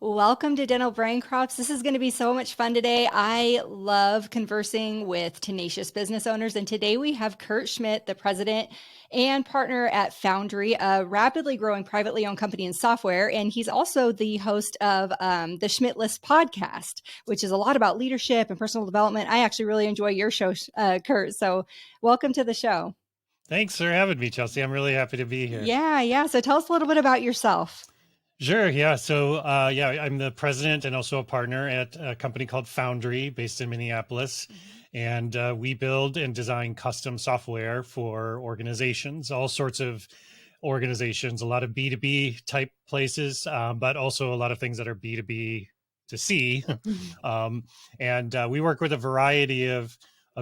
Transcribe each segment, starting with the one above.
Welcome to Dental Brain Crops. This is going to be so much fun today. I love conversing with tenacious business owners. And today we have Kurt Schmidt, the president and partner at Foundry, a rapidly growing privately owned company in software. And he's also the host of the Schmidt List podcast, which is a lot about leadership and personal development. I actually really enjoy your show, Kurt. So welcome to the show. Thanks for having me, Chelsea. I'm really happy to be here. Yeah. So tell us a little bit about yourself. Sure. Yeah. So, I'm the president and also a partner at a company called Foundry based in Minneapolis. And we build and design custom software for organizations, all sorts of organizations, a lot of B2B type places, but also a lot of things that are B2B to C. We work with a variety of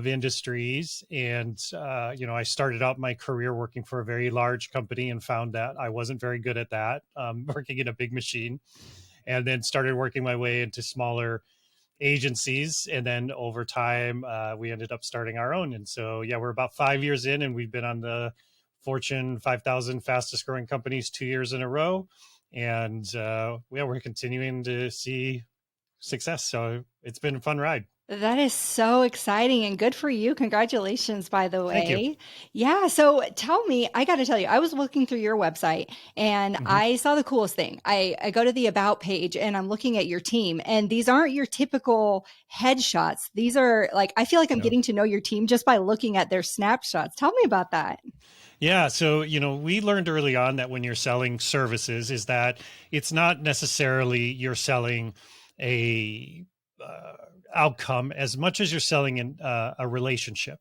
industries. And, I started out my career working for a very large company and found that I wasn't very good at that, working in a big machine, and then started working my way into smaller agencies. And then over time, we ended up starting our own. And so, we're about 5 years in, and we've been on the Fortune 5,000 fastest growing companies 2 years in a row. And we're continuing to see success. So it's been a fun ride. That is so exciting and good for you. Congratulations, by the Thank you. way. Yeah. So tell me, I got to tell you, I was looking through your website and I saw the coolest thing. I go to the About page and I'm looking at your team, and these aren't your typical headshots. These are like, I feel like I'm getting to know your team just by looking at their snapshots. Tell me about that. Yeah. So, we learned early on that when you're selling services is that it's not necessarily you're selling a outcome as much as you're selling a relationship.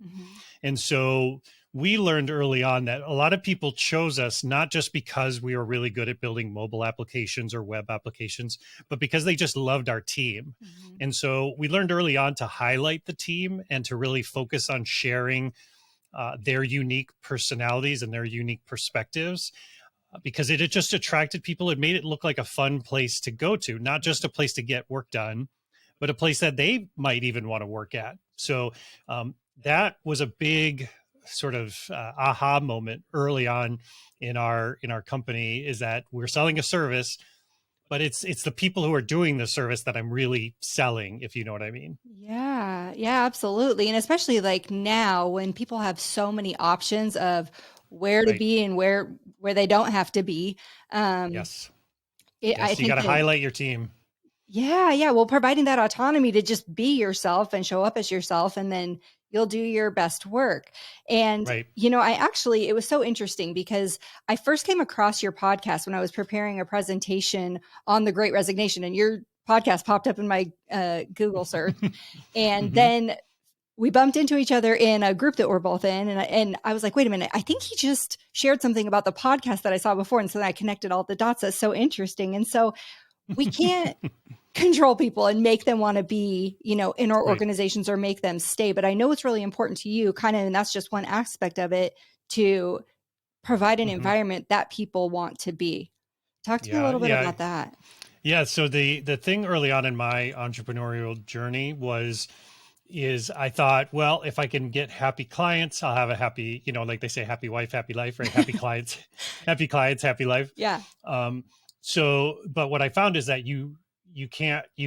And so we learned early on that a lot of people chose us not just because we were really good at building mobile applications or web applications, but because they just loved our team. And so we learned early on to highlight the team and to really focus on sharing their unique personalities and their unique perspectives, because it had just attracted people. It made it look like a fun place to go to, not just a place to get work done, but a place that they might even want to work at. So that was a big sort of aha moment early on in our company, is that we're selling a service, but it's the people who are doing the service that I'm really selling, if you know what I mean. Yeah, absolutely. And especially like now when people have so many options of where to be and where they don't have to be. Yes. I You think got to that, highlight your team. yeah. Well, providing that autonomy to just be yourself and show up as yourself, and then you'll do your best work. And, Right. it was so interesting because I first came across your podcast when I was preparing a presentation on the Great Resignation, and your podcast popped up in my Google search. And then we bumped into each other in a group that we're both in. And I was like, wait a minute, I think he just shared something about the podcast that I saw before. And so then I connected all the dots. That's so interesting. And so we can't control people and make them want to be, in our organizations or make them stay. But I know it's really important to you and that's just one aspect of it, to provide an environment that people want to be. Talk to me a little bit about that. Yeah. So the thing early on in my entrepreneurial journey is I thought, well, if I can get happy clients, I'll have a happy, like they say, happy wife, happy life, right? Happy clients, happy life. Yeah. But what I found is that you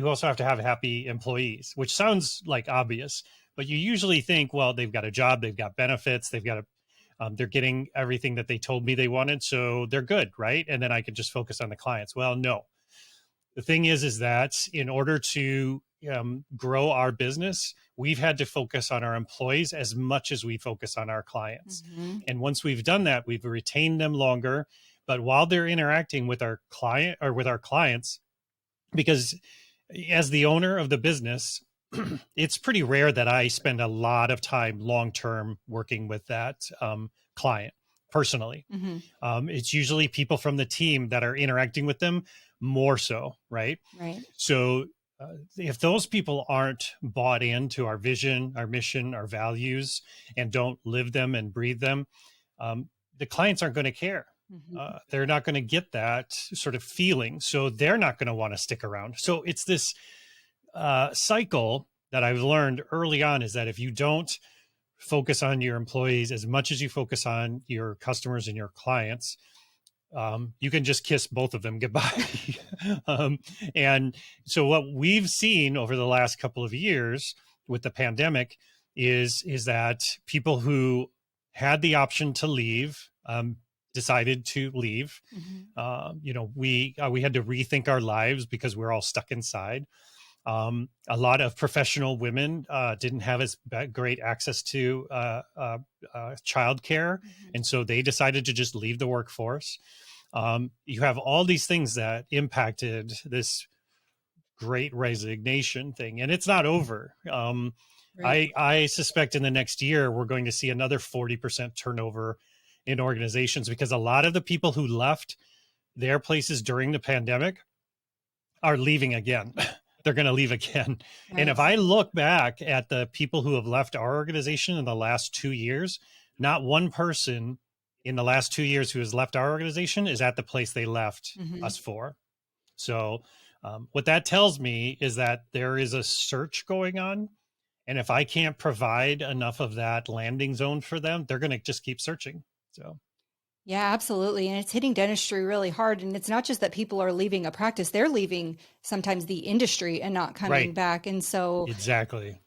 also have to have happy employees, which sounds like obvious, but you usually think, well, they've got a job, they've got benefits, they're getting everything that they told me they wanted, so they're good, right? And then I could just focus on the clients. Well, no. The thing is that in order to grow our business, we've had to focus on our employees as much as we focus on our clients. And once we've done that, we've retained them longer. But while they're interacting with our client or with our clients, because as the owner of the business, it's pretty rare that I spend a lot of time long-term working with that client personally. It's usually people from the team that are interacting with them more so, right? Right. So if those people aren't bought into our vision, our mission, our values, and don't live them and breathe them, the clients aren't going to care. They're not going to get that sort of feeling. So they're not going to want to stick around. So it's this cycle that I've learned early on, is that if you don't focus on your employees as much as you focus on your customers and your clients, you can just kiss both of them goodbye. um, and so what we've seen over the last couple of years with the pandemic is that people who had the option to leave decided to leave. Mhm. We had to rethink our lives because we're all stuck inside. A lot of professional women didn't have as great access to childcare, Mhm. and so they decided to just leave the workforce. You have all these things that impacted this great resignation thing, and it's not over. Right. I suspect in the next year we're going to see another 40% turnover in organizations because a lot of the people who left their places during the pandemic are leaving again. They're going to leave again. And if Nice. I look back at the people who have left our organization in the last 2 years, not one person in the last 2 years who has left our organization is at the place they left Mhm. us for. So, what that tells me is that there is a search going on. And if I can't provide enough of that landing zone for them, they're going to just keep searching. So, Yeah, absolutely. And it's hitting dentistry really hard. And it's not just that people are leaving a practice, they're leaving sometimes the industry and not coming right. back. And so, Exactly.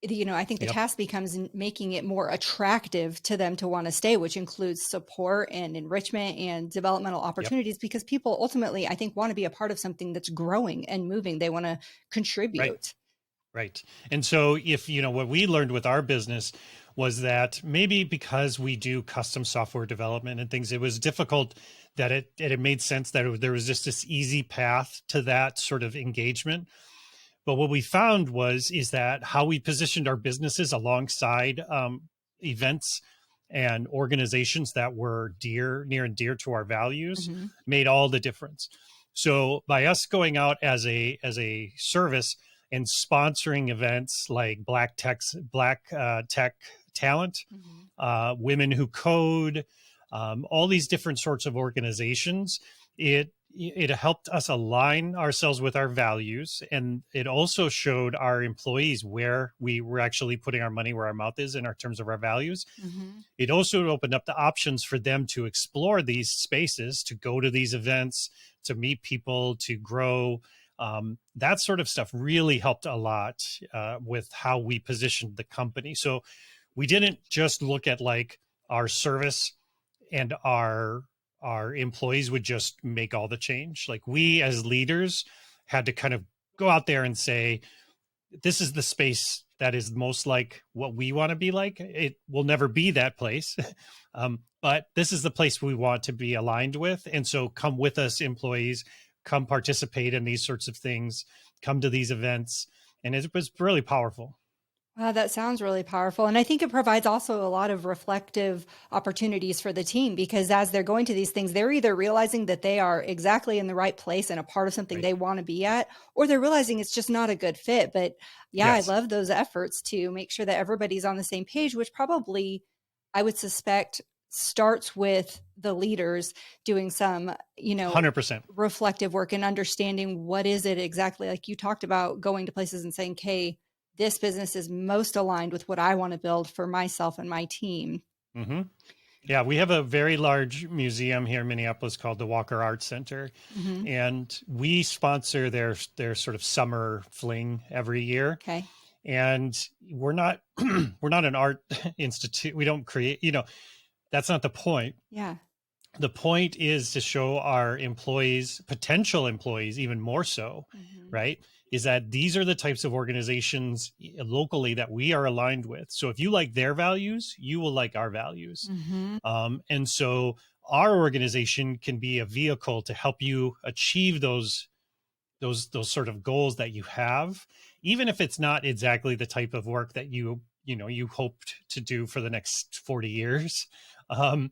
I think the Yep. task becomes making it more attractive to them to want to stay, which includes support and enrichment and developmental Yep. opportunities because people ultimately, I think, want to be a part of something that's growing and moving. They want to Right. contribute. Right. And so if, what we learned with our business was that maybe because we do custom software development and things, it was difficult that it made sense that there was just this easy path to that sort of engagement. But what we found is that how we positioned our businesses alongside events and organizations that were near and dear to our values Hmm. made all the difference. So by us going out as a service and sponsoring events like Black Tech Talent, Hmm. Women Who Code, all these different sorts of organizations, it helped us align ourselves with our values, and it also showed our employees where we were actually putting our money where our mouth is in our terms of our values. Hmm. It also opened up the options for them to explore these spaces, to go to these events, to meet people, to grow. That sort of stuff really helped a lot with how we positioned the company. So we didn't just look at like our service and our employees would just make all the change. Like we as leaders had to kind of go out there and say, this is the space that is most like what we want to be like. It will never be that place. But this is the place we want to be aligned with. And so come with us, employees, come participate in these sorts of things, come to these events. And it was really powerful. Wow, that sounds really powerful. And I think it provides also a lot of reflective opportunities for the team because as they're going to these things, they're either realizing that they are exactly in the right place and a part of something Right. they want to be at, or they're realizing it's just not a good fit. But yeah, I Yes. love those efforts to make sure that everybody's on the same page, which probably I would suspect starts with the leaders doing some, 100%. reflective work and understanding what is it exactly like you talked about going to places and saying, "Okay, this business is most aligned with what I want to build for myself and my team." Mm-hmm. Yeah, we have a very large museum here in Minneapolis called the Walker Arts Center, Hmm. and we sponsor their sort of summer fling every year. Okay. And we're not we're not an art institute. We don't create, that's not the point. Yeah. The point is to show our employees, potential employees, even more so, Hmm. right? Is that these are the types of organizations locally that we are aligned with. So if you like their values, you will like our values. Hmm. And so our organization can be a vehicle to help you achieve those sort of goals that you have, even if it's not exactly the type of work that you hoped to do for the next 40 years. um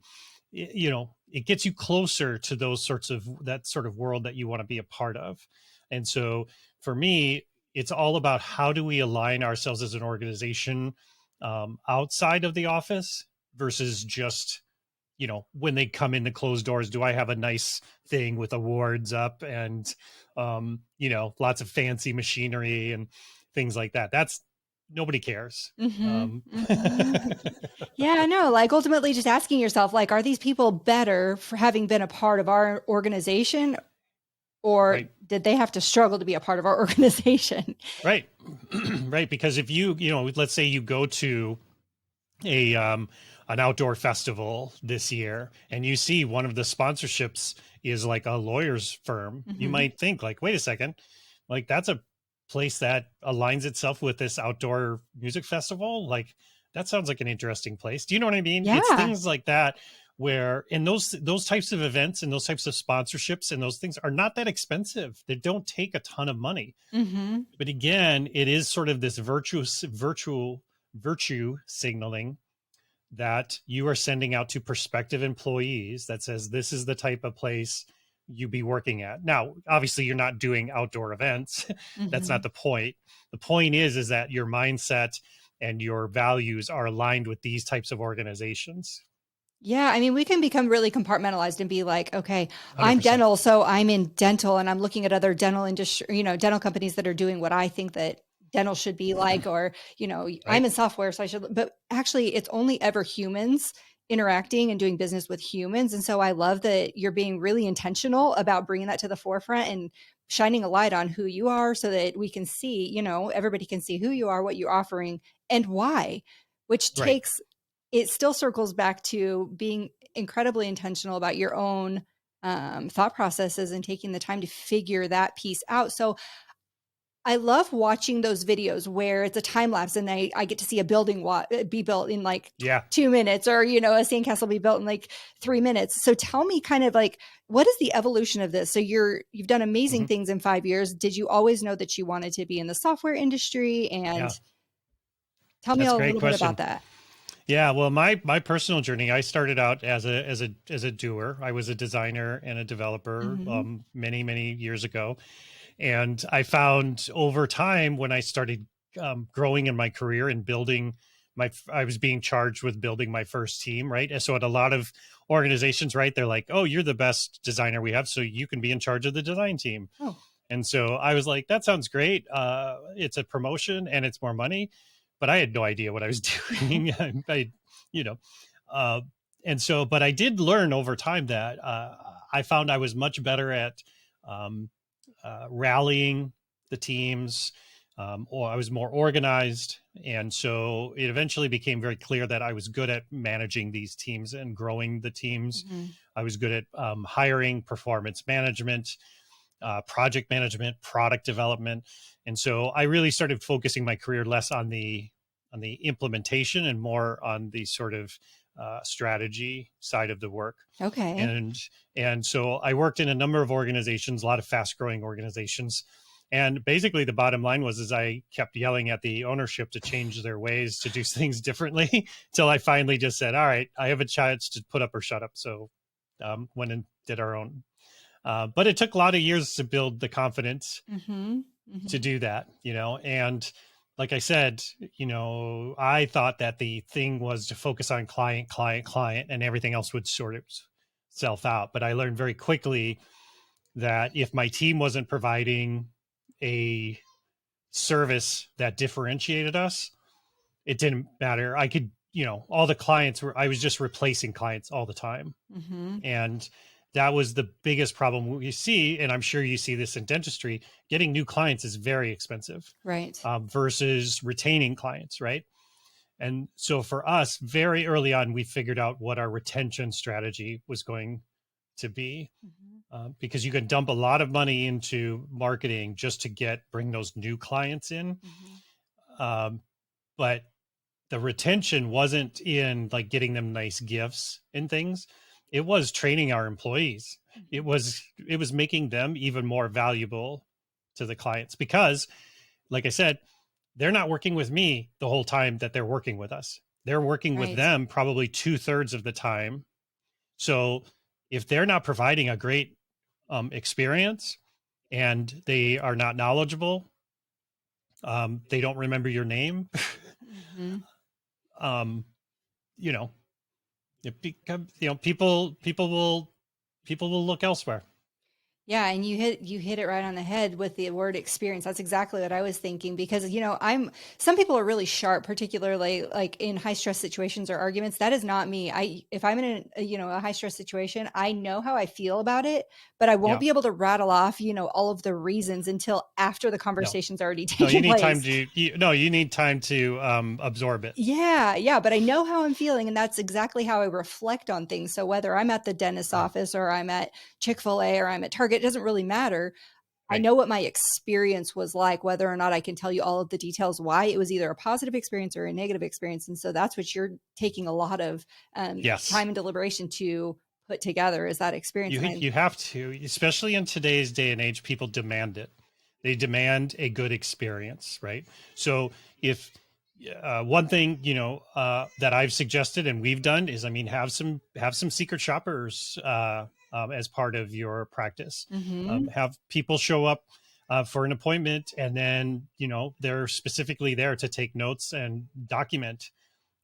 it gets you closer to that sort of world that you want to be a part of. And so for me, it's all about how do we align ourselves as an organization outside of the office versus just when they come in the closed doors, do I have a nice thing with awards up and lots of fancy machinery and things like that. nobody cares. Mm-hmm. Mm-hmm. Yeah, no, like ultimately just asking yourself, like, are these people better for having been a part of our organization, or Right. did they have to struggle to be a part of our organization? Right. Right. Because if you know, let's say you go to a an outdoor festival this year and you see one of the sponsorships is like a lawyer's firm, you Mm-hmm. might think like, wait a second, like that's a place that aligns itself with this outdoor music festival. Like that sounds like an interesting place. Do you know what I mean? It's Yeah. things like that where in those types of events and those types of sponsorships and those things are not that expensive. They don't take a ton of money. Mm-hmm. But again, it is sort of this virtue signaling that you are sending out to prospective employees that says this is the type of place you be working at. Now, obviously you're not doing outdoor events. That's Mm-hmm. not the point. The point is that your mindset and your values are aligned with these types of organizations. Yeah, I mean, we can become really compartmentalized and be like, okay, I'm 100%. dental, so I'm in dental and I'm looking at other dental industry, dental companies that are doing what I think that dental should be like, or, I'm Right. in software, so I should, but actually it's only ever humans interacting and doing business with humans. And so I love that you're being really intentional about bringing that to the forefront and shining a light on who you are so that we can see, everybody can see who you are, what you're offering and why, which Right. takes it still circles back to being incredibly intentional about your own thought processes and taking the time to figure that piece out. So I love watching those videos where it's a time lapse and I get to see a building be built in like Yeah. 2 minutes, or a sandcastle be built in like 3 minutes. So tell me kind of like, what is the evolution of this? So you've done amazing Hmm. things in 5 years. Did you always know that you wanted to be in the software industry? And Yeah. tell me That's a a great little bit question. about that. Yeah, well, my personal journey, I started out as a doer. I was a designer and a developer Mm-hmm. many years ago, and I found over time when I started growing in my career and building I was being charged with building my first team, right? And so at a lot of organizations, right, they're like, "Oh, you're the best designer we have, so you can be in charge of the design team." Oh. And so I was like, that sounds great. It's a promotion and it's more money, but I had no idea what I was doing. You know, uh, and so, but I did learn over time that I found I was much better at um, rallying the teams, or I was more organized. And so it eventually became very clear that I was good at managing these teams and growing the teams. Mm-hmm. I was good at hiring, performance management, project management, product development, and so I really started focusing my career less on the implementation and more on the sort of strategy side of the work. Okay. And so I worked in a number of organizations, a lot of fast growing organizations. And basically the bottom line was is I kept yelling at the ownership to change their ways to do things differently till I finally just said, all right, I have a chance to put up or shut up. So went and did our own, but it took a lot of years to build the confidence Mm-hmm. to Mm-hmm. do that, and like I said, I thought that the thing was to focus on client, and everything else would sort itself out. But I learned very quickly that if my team wasn't providing a service that differentiated us, it didn't matter. I could, all the clients I was just replacing clients all the time. Mm-hmm. And that was the biggest problem we see. And I'm sure you see this in dentistry. Getting new clients is very expensive Right. versus retaining clients, right? And so for us, very early on, we figured out what our retention strategy was going to be, Mm-hmm. because you can dump a lot of money into marketing just to bring those new clients in. Mm-hmm. Um, but the retention wasn't in like getting them nice gifts and things. It was training our employees. it Mm-hmm. was it was making them even more valuable to the clients, because like I said, they're not working with me the whole time that they're working with us. They're working with Right. them probably 2/3 of the time. So if they're not providing a great experience and they are not knowledgeable, they don't remember your name. Mm-hmm. um, you know it become, people will look elsewhere. Yeah, and you hit it right on the head with the word experience. That's exactly what I was thinking because I'm some people are really sharp, particularly like in high stress situations or arguments. That is not me. I if I'm in a high stress situation, I know how I feel about it, but I won't Yeah. be able to rattle off, all of the reasons until after the No. conversation's already No, you taken need time place. to no, you need time to absorb it. Yeah, yeah, but I know how I'm feeling, and that's exactly how I reflect on things. So whether I'm at the dentist's Right. office or I'm at Chick-fil-A or I'm at Target, it doesn't really matter. I Right. know what my experience was like, whether or not I can tell you all of the details why it was either a positive experience or a negative experience. And so that's what you're taking a lot of Yes. time and deliberation to put together is that experience. And You have to, especially in today's day and age, people demand it. They demand a good experience, right? So if one thing that I've suggested and we've done is, I mean, have some secret shoppers as part of your practice. mm-hmm, Have people show up for an appointment, and then they're specifically there to take notes and document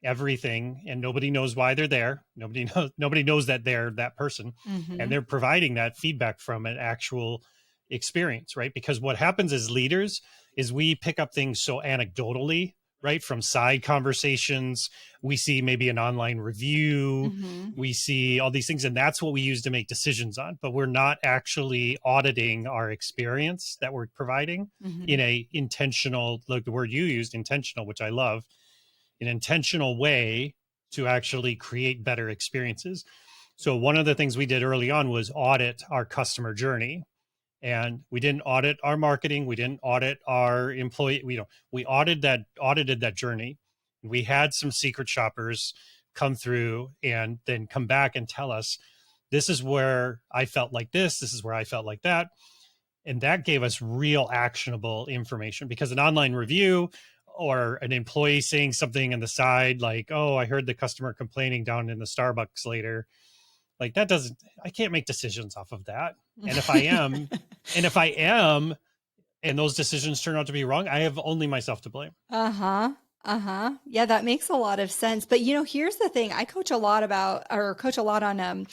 everything, and nobody knows why they're there. Nobody knows that they're that person, and mm-hmm, they're providing that feedback from an actual experience, right? Because what happens as leaders is we pick up things so anecdotally, right? From side conversations, we see maybe an online review, mm-hmm, we see all these things, and that's what we use to make decisions on, but we're not actually auditing our experience that we're providing mm-hmm, in a intentional, like the word you used, intentional, which I love, an intentional way to actually create better experiences. So one of the things we did early on was audit our customer journey. And we didn't audit our marketing, we didn't audit our employee, we audited that journey. We had some secret shoppers come through and then come back and tell us, this is where I felt like this is where I felt like that. And that gave us real actionable information, because an online review or an employee saying something on the side like, oh, I heard the customer complaining down in the Starbucks later, like that doesn't, I can't make decisions off of that. And if I am, and if I am, and those decisions turn out to be wrong, I have only myself to blame. uh-huh, uh-huh. Yeah, that makes a lot of sense. But here's the thing. I coach a lot on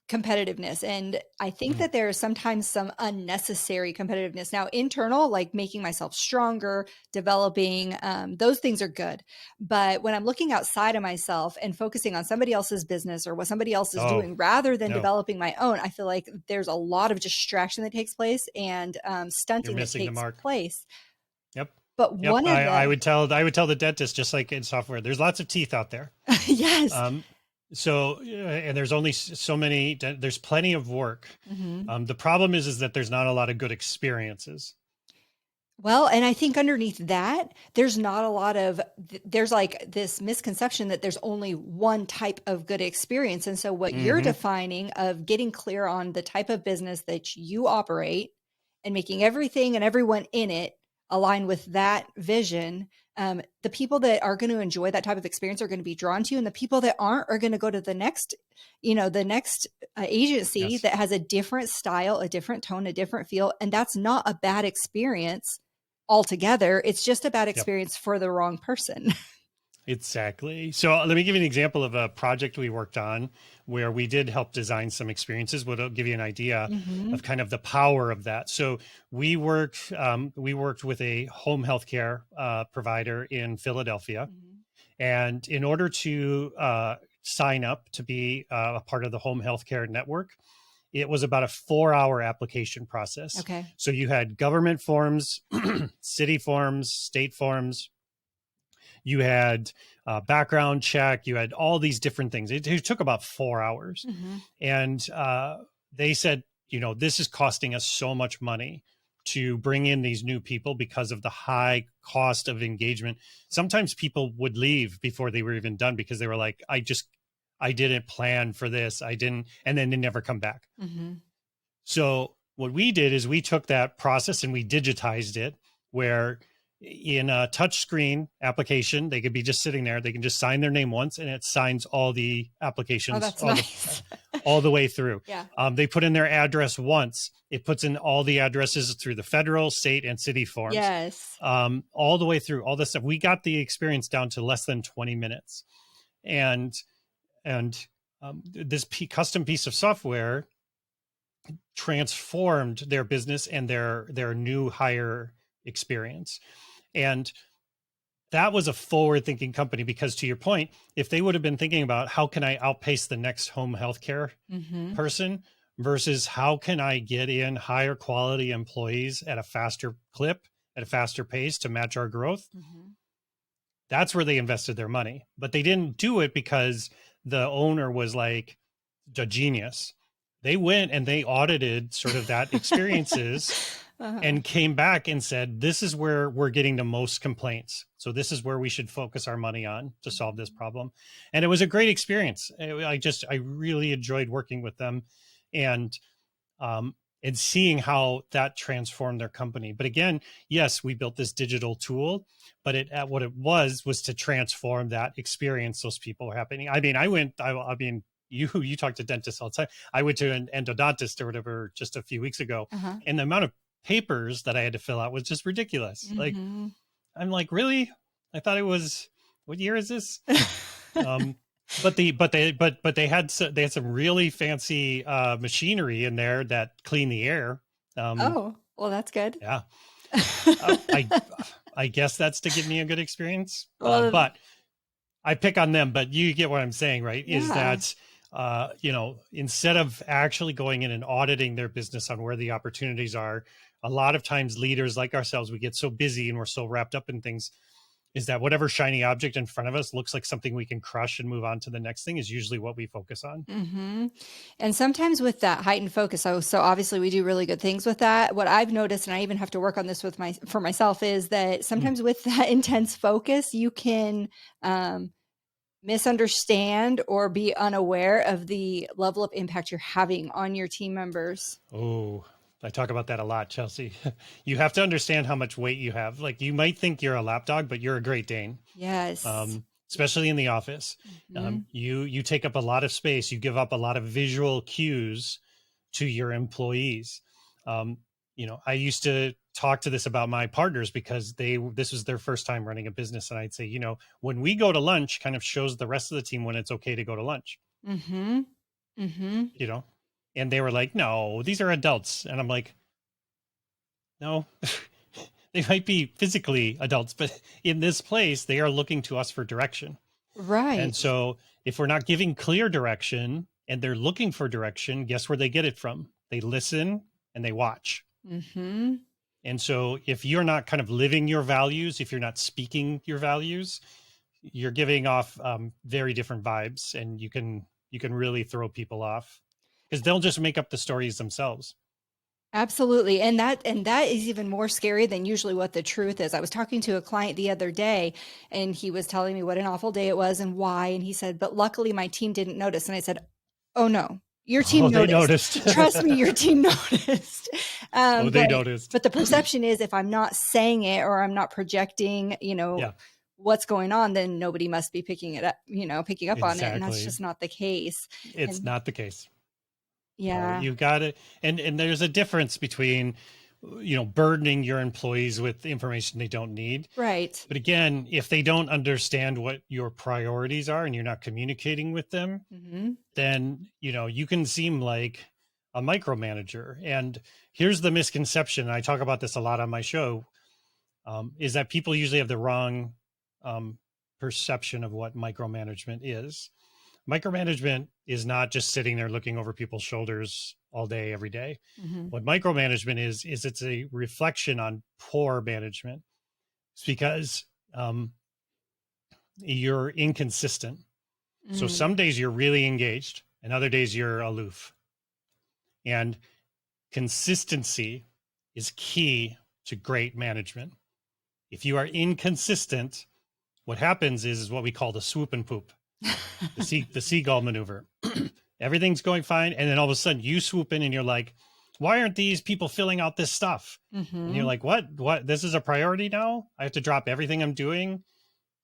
competitiveness. And I think Mm. that there is sometimes some unnecessary competitiveness. Now, internal, like making myself stronger, developing, those things are good. But when I'm looking outside of myself and focusing on somebody else's business or what somebody else is Oh, doing rather than no, developing my own, I feel like there's a lot of distraction that takes place and you're stunting that missing the takes mark. place. Yep. But Yep. one of I the, would tell the dentist, just like in software, there's lots of teeth out there. yes. Um, so, and there's only so many, there's plenty of work. Mhm. The problem is that there's not a lot of good experiences. Well, and I think underneath that, there's not a lot of, there's like this misconception that there's only one type of good experience. And so, what you're Hmm. defining of getting clear on the type of business that you operate and making everything and everyone in it align with that vision, the people that are going to enjoy that type of experience are going to be drawn to you. And the people that aren't are going to go to the next agency Yes. that has a different style, a different tone, a different feel. And that's not a bad experience altogether. It's just a bad Yep. experience for the wrong person. Exactly. So let me give you an example of a project we worked on where we did help design some experiences. Would give you an idea Mm-hmm. of kind of the power of that. So we worked with a home healthcare provider in Philadelphia, Mm-hmm. and in order to sign up to be a part of the home healthcare network, it was about a 4-hour application process. Okay. So you had government forms, city forms, state forms, you had background check, you had all these different things. It took about 4 hours. Mm-hmm. And they said, this is costing us so much money to bring in these new people because of the high cost of engagement. Sometimes people would leave before they were even done because they were like, I didn't plan for this. I didn't, and then they never come back. Mm-hmm. So what we did is we took that process and we digitized it, where in a touch screen application, they could be just sitting there. They can just sign their name once and it signs all the Oh, applications, that's nice. all the way through. Yeah. They put in their address once. It puts in all the addresses through the federal, state, and city forms, Yes. all the way through all this stuff. We got the experience down to less than 20 minutes. And this custom piece of software transformed their business and their new hire experience. And that was a forward thinking company, because to your point, if they would have been thinking about how can I outpace the next home healthcare Mm-hmm. person versus how can I get in higher quality employees at a faster clip, at a faster pace to match our growth, Mm-hmm. that's where they invested their money. But they didn't do it because the owner was like a genius. They went and they audited sort of that experiences Uh-huh. and came back and said, this is where we're getting the most complaints. So this is where we should focus our money on to solve this problem. And it was a great experience. I really enjoyed working with them and, um, and seeing how that transformed their company. But again, yes, we built this digital tool, but what it was to transform that experience those people were happening. I mean, you talk to dentists all the time. I went to an endodontist or whatever just a few weeks ago, Uh-huh. and the amount of papers that I had to fill out was just ridiculous. Like, Mm-hmm. I'm like, really? I thought it was, what year is this? But they had some really fancy machinery in there that clean the air. Oh, well, that's good. Yeah, I guess that's to give me a good experience. Well, But I pick on them, but you get what I'm saying, right? Is yeah. that, instead of actually going in and auditing their business on where the opportunities are, a lot of times leaders like ourselves, we get so busy and we're so wrapped up in things, is that whatever shiny object in front of us looks like something we can crush and move on to the next thing is usually what we focus on. Mm-hmm. And sometimes with that heightened focus, so obviously we do really good things with that. What I've noticed, and I even have to work on this for myself, is that Mm. sometimes with that intense focus, you can misunderstand or be unaware of the level of impact you're having on your team members. Oh, I talk about that a lot, Chelsea. You have to understand how much weight you have. Like, you might think you're a lapdog, but you're a Great Dane. Yes. Especially in the office. Mm-hmm. You take up a lot of space. You give up a lot of visual cues to your employees. Um, I used to talk to this about my partners because this was their first time running a business, and I'd say, when we go to lunch, kind of shows the rest of the team when it's okay to go to lunch. Mm-hmm. Mm-hmm. And they were like, "No, these are adults," and I'm like, "No." They might be physically adults, but in this place, they are looking to us for direction. And Right. so if we're not giving clear direction and they're looking for direction, guess where they get it from? They listen and they watch. Mm-hmm. And so if you're not kind of living your values, if you're not speaking your values, you're giving off very different vibes, and you can really throw people off because they'll just make up the stories themselves. Absolutely. And that is even more scary than usually what the truth is. I was talking to a client the other day and he was telling me what an awful day it was and why. And he said, but luckily my team didn't notice. And I said, oh no, your team Oh, they noticed. noticed. Trust me, your team noticed. Oh, they but noticed. but the perception is if I'm not saying it or I'm not projecting, Yeah, what's going on, then nobody must be picking up on it. And that's exactly. just not the case. It's And not the case. yeah, You got it. And there's a difference between, burdening your employees with information they don't need. right. But again, if they don't understand what your priorities are and you're not communicating with them, Mm-hmm. then, you can seem like a micromanager. And here's the misconception. I talk about this a lot on my show, is that people usually have the wrong um, perception of what micromanagement is. Micromanagement is not just sitting there looking over people's shoulders all day, every day. Mm-hmm. What micromanagement is it's a reflection on poor management. It's because you're inconsistent. So Mm-hmm. some days you're really engaged and other days you're aloof. And consistency is key to great management. If you are inconsistent, what happens is what we call the swoop and poop, the seagull maneuver. Everything's going fine. And then all of a sudden you swoop in and you're like, why aren't these people filling out this stuff? And you're Mm-hmm. like, what? This is a priority now? I have to drop everything I'm doing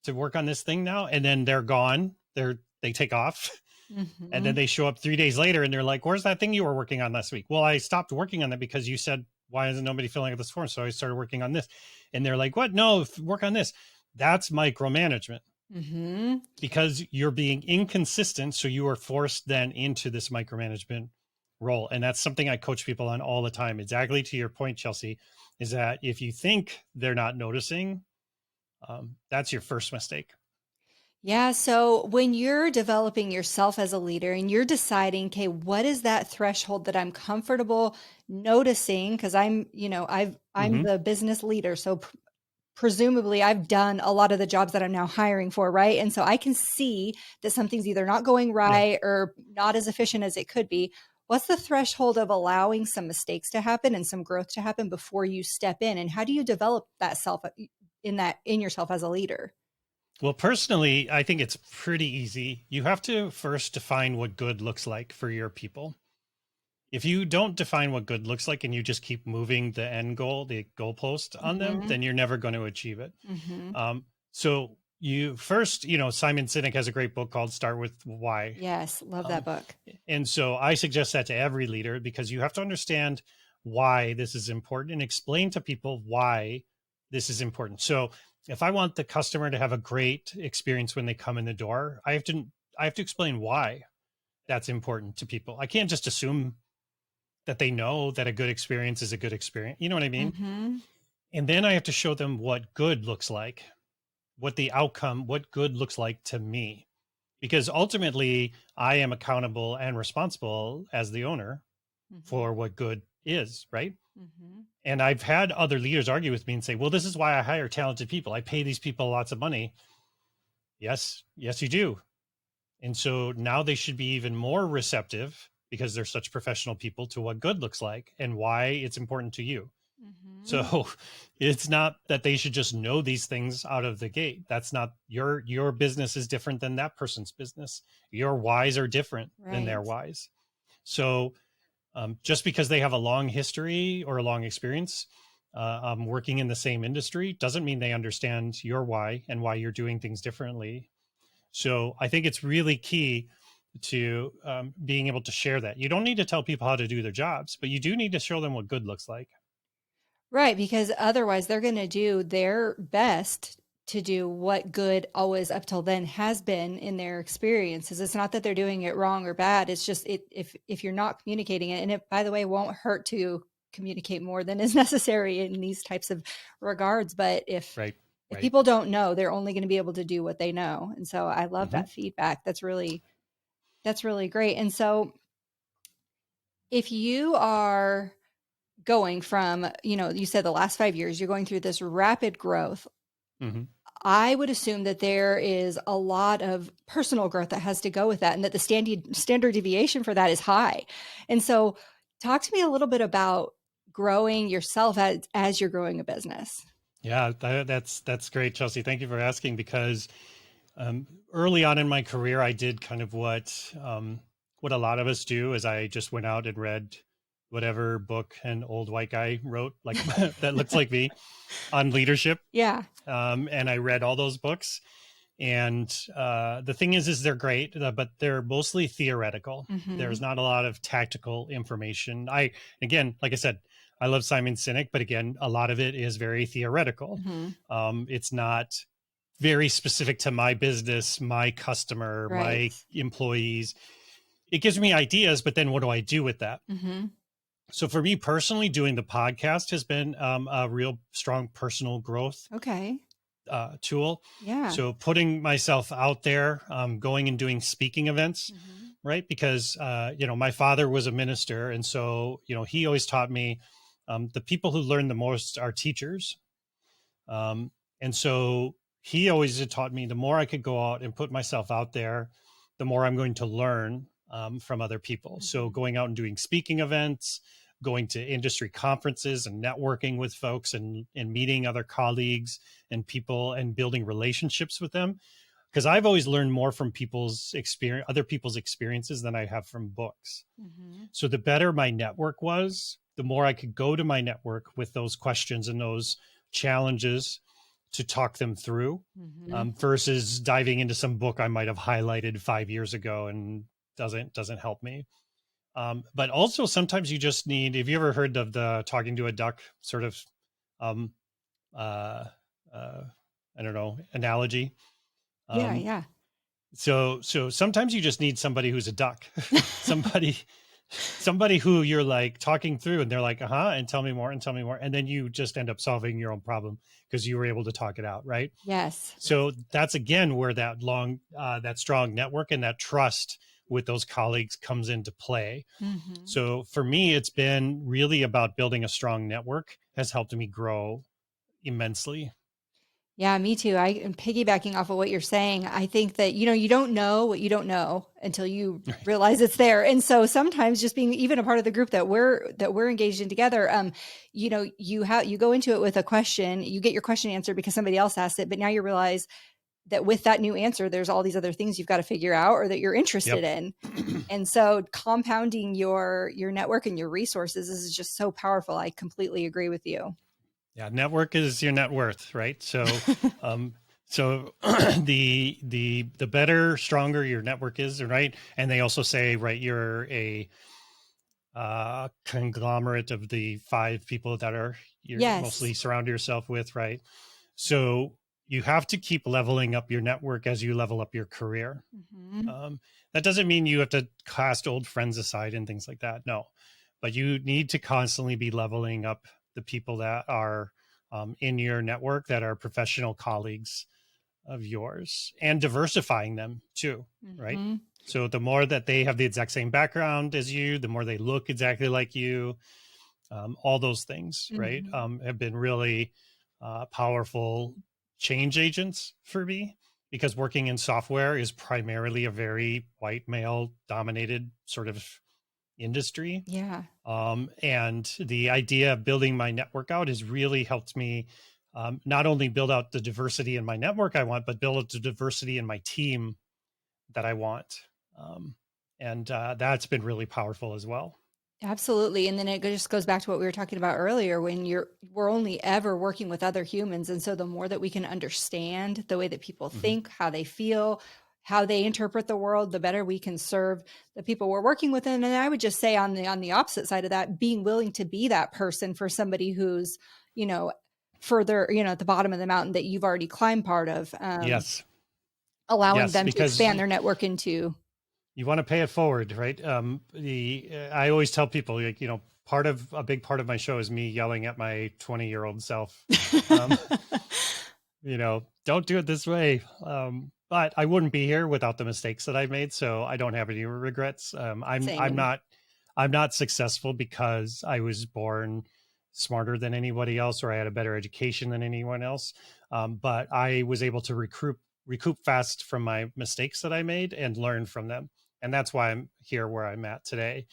to work on this thing now? And then they're gone. They take off. And then Mm-hmm. they show up 3 days later and they're like, where's that thing you were working on last week? Well, I stopped working on that because you said, why isn't nobody filling out this form? So I started working on this. And they're like, what? No, work on this. That's micromanagement Mm-hmm. because you're being inconsistent. So you are forced then into this micromanagement role. And that's something I coach people on all the time. Exactly to your point, Chelsea, is that if you think they're not noticing, that's your first mistake. Yeah. So when you're developing yourself as a leader and you're deciding, okay, what is that threshold that I'm comfortable noticing? Because I'm Hmm. the business leader. So presumably I've done a lot of the jobs that I'm now hiring for, right? And so I can see that something's either not going Yeah. right or not as efficient as it could be. What's the threshold of allowing some mistakes to happen and some growth to happen before you step in? And how do you develop that self in yourself as a leader? Well, personally, I think it's pretty easy. You have to first define what good looks like for your people. If you don't define what good looks like and you just keep moving the end goal, the goalpost on them, Mm-hmm. then you're never going to achieve it. Mm-hmm. So you first, Simon Sinek has a great book called Start with Why. Yes, love that Um, book. and so I suggest that to every leader because you have to understand why this is important and explain to people why this is important. So if I want the customer to have a great experience when they come in the door, I have to explain why that's important to people. I can't just assume that they know that a good experience is a good experience. You know what I mean? Mm-hmm. And then I have to show them what good looks like, what the outcome, what good looks like to me. Because ultimately, I am accountable and responsible as the owner Mm-hmm. for what good is, right? Mm-hmm. And I've had other leaders argue with me and say, well, this is why I hire talented people. I pay these people lots of money. Yes, yes, you do. And so now they should be even more receptive because they're such professional people to what good looks like and why it's important to you. Mm-hmm. So it's not that they should just know these things out of the gate. That's not your business is different than that person's business. Your whys are different than their Right. whys. So just because they have a long history or a long experience working in the same industry doesn't mean they understand your why and why you're doing things differently. So I think it's really key to being able to share that. You don't need to tell people how to do their jobs, but you do need to show them what good looks like. Right, because otherwise they're going to do their best to do what good always up till then has been in their experiences. It's not that they're doing it wrong or bad. It's just if you're not communicating it, and it by the way won't hurt to communicate more than is necessary in these types of regards. But Right. if Right. people don't know, they're only going to be able to do what they know. And so I love Hmm. that feedback. That's really great. And so if you are going from, you said the last 5 years, you're going through this rapid growth. Hmm. I would assume that there is a lot of personal growth that has to go with that and that the standard deviation for that is high. And so talk to me a little bit about growing yourself as you're growing a business. Yeah, that's great, Chelsea. Thank you for asking because early on in my career, I did kind of what a lot of us do is I just went out and read whatever book an old white guy wrote, like that looks like me on leadership. Yeah. And I read all those books. And the thing is they're great, but they're mostly theoretical. There's Mhm. not a lot of tactical information. Again, like I said, I love Simon Sinek, but again, a lot of it is very theoretical. Mhm. It's not very specific to my business, my customer, Right. my employees. It gives me ideas, but then what do I do with that? Mhm. So for me personally, doing the podcast has been a real strong personal growth Okay. tool. Yeah. So putting myself out there, going and doing speaking events, Mhm. right? Because my father was a minister, and so he always taught me the people who learn the most are teachers. Um, and so he always had taught me the more I could go out and put myself out there, the more I'm going to learn from other people. So Mhm. going out and doing speaking events, going to industry conferences and networking with folks and meeting other colleagues and people and building relationships with them. Because I've always learned more from people's experience, other people's experiences than I have from books. Mhm. So the better my network was, the more I could go to my network with those questions and those challenges to talk them through Mhm. versus diving into some book I might have highlighted 5 years ago and doesn't help me. But also sometimes you just need. Have you ever heard of the talking to a duck sort of um, uh, uh, I don't know analogy? Yeah, Um, yeah. so sometimes you just need somebody who's a duck, somebody somebody who you're like talking through and they're like, and tell me more and tell me more. And then you just end up solving your own problem because you were able to talk it out. Right. Yes. So that's again where that strong network and that trust with those colleagues comes into play. Mm-hmm. So for me, it's been really about building a strong network has helped me grow immensely. Yeah, me too. I am piggybacking off of what you're saying. I think that, you don't know what you don't know until you realize it's there. And so sometimes just being even a part of the group that we're engaged in together, you go into it with a question, you get your question answered because somebody else asked it, but now you realize that with that new answer, there's all these other things you've got to figure out or that you're interested Yep. in. And so compounding your network and your resources is just so powerful. I completely agree with you. Yeah, network is your net worth, right? So, so the better, stronger your network is, right? And they also say, right, you're a conglomerate of the 5 people that you're Yes. mostly surround yourself with, right? So you have to keep leveling up your network as you level up your career. Mm-hmm. That doesn't mean you have to cast old friends aside and things like that. No, but you need to constantly be leveling up the people that are in your network that are professional colleagues of yours and diversifying them too, right? Mm-hmm. So the more that they have the exact same background as you, the more they look exactly like you, all those things, right, Mm-hmm. have been really powerful change agents for me because working in software is primarily a very white male dominated sort of industry. Yeah. And the idea of building my network out has really helped me not only build out the diversity in my network I want, but build out the diversity in my team that I want. And that's been really powerful as well. Absolutely. And then it just goes back to what we were talking about earlier when we're only ever working with other humans. And so the more that we can understand the way that people Mm-hmm. think, how they feel, how they interpret the world, the better we can serve the people we're working with. And I would just say on the opposite side of that, being willing to be that person for somebody who's, further, at the bottom of the mountain that you've already climbed part of, Yes. allowing Yes, them to because expand their network into. you want to pay it forward, right? I always tell people, like, a big part of my show is me yelling at my 20-year-old self. Um, don't do it this way. But I wouldn't be here without the mistakes that I made, so I don't have any regrets. Same. I'm not successful because I was born smarter than anybody else or I had a better education than anyone else. But I was able to recoup fast from my mistakes that I made and learn from them. And that's why I'm here where I'm at today.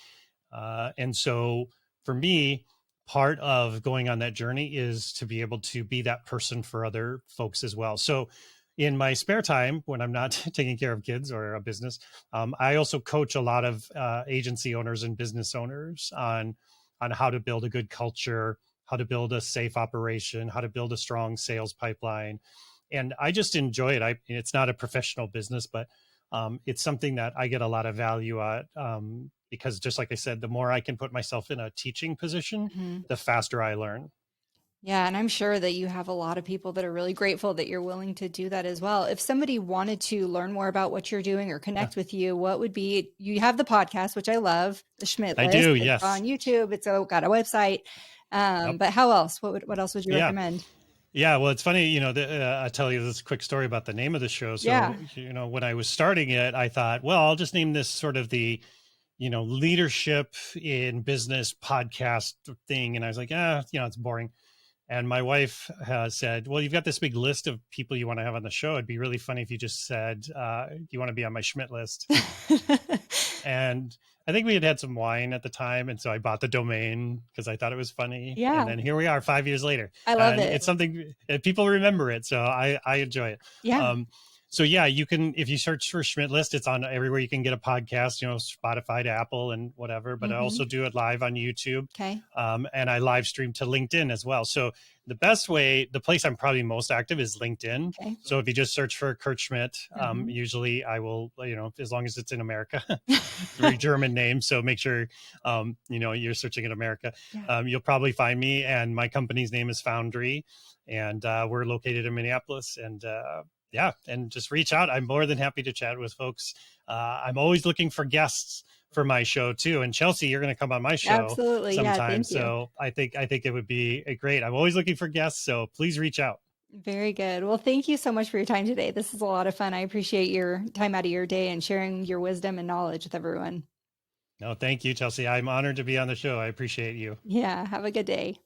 And so for me, part of going on that journey is to be able to be that person for other folks as well. So in my spare time, when I'm not taking care of kids or a business, I also coach a lot of agency owners and business owners on how to build a good culture, how to build a safe operation, how to build a strong sales pipeline. And I just enjoy it. It's not a professional business, but it's something that I get a lot of value at because just like I said, the more I can put myself in a teaching position, Mhm. the faster I learn. Yeah, and I'm sure that you have a lot of people that are really grateful that you're willing to do that as well. If somebody wanted to learn more about what you're doing or Yeah, connect with you, what would be, you have the podcast, which I love, the Schmidt I List. do. It's Yes. on YouTube. Got a website. Yep. But how else? What else would you Yeah. recommend? Yeah. Well, it's funny, I'll tell you this quick story about the name of the show. Yeah. So, when I was starting it, I thought, well, I'll just name this sort of the, leadership in business podcast thing. And I was like, it's boring. And my wife has said, well, you've got this big list of people you want to have on the show. It'd be really funny if you just said, you want to be on my Schmidt list. And I think we had some wine at the time. And so I bought the domain because I thought it was funny. And Yeah, then here we are 5 years later. I love And it. it's something that people remember it. So I enjoy it. Yeah. So yeah, you can, if you search for Schmidt List, it's on everywhere you can get a podcast, Spotify to Apple and whatever, but I Mm-hmm. also do it live on YouTube. Okay. And I live stream to LinkedIn as well. So the place I'm probably most active is LinkedIn. Okay. So if you just search for Kurt Schmidt, Mm-hmm. usually I will, as long as it's in America, it's a very German name. So make sure, you're searching in America. Yeah. You'll probably find me, and my company's name is Foundry, and we're located in Minneapolis. And yeah, and just reach out. I'm more than happy to chat with folks. I'm always looking for guests for my show too. And Chelsea, you're going to come on my show Absolutely. Yeah. sometime. Thank you. So I think it would be great. I'm always looking for guests, so please reach out. Very good. Well, thank you so much for your time today. This is a lot of fun. I appreciate your time out of your day and sharing your wisdom and knowledge with everyone. No, thank you, Chelsea. I'm honored to be on the show. I appreciate you. Yeah. Have a good day.